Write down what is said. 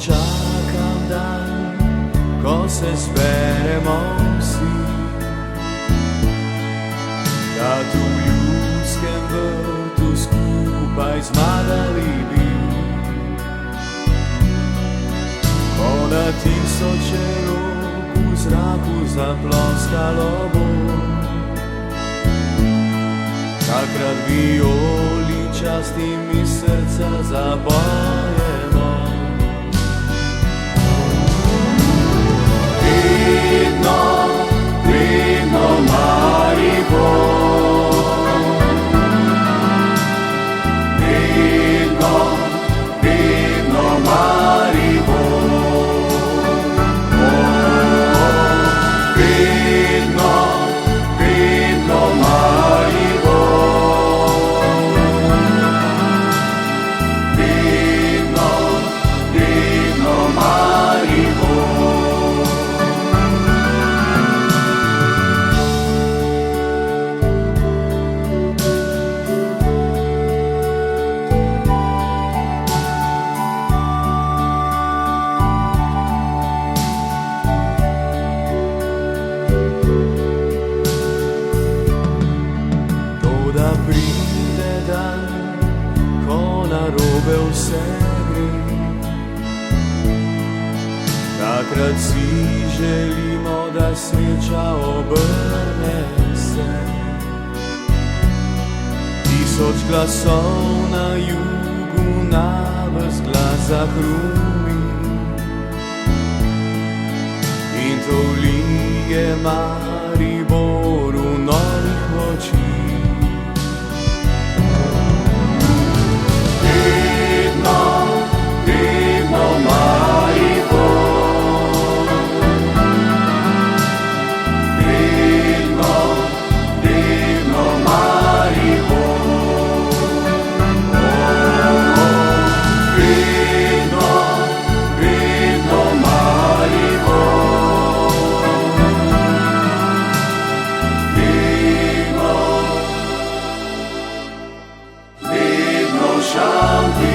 čakam dan, ko se zberemo vsi, da tu v ljudskem vrtu skupaj zmagali bi. Ko na tisoče rok v zraku zaploskalo bo, takrat vijoličastimi srca zabojemo. Vedno, vedno Maribor, vedno, vedno Maribor, vedno, vedno Maribor, vedno, vedno Maribor. Da pride dan, ko narobe vse gre, takrat si želimo, da sreča obrne se. Tisoč glasov na jugu, na ves glas zahrumi, in to vlije Mariboru novih oči. Shanti.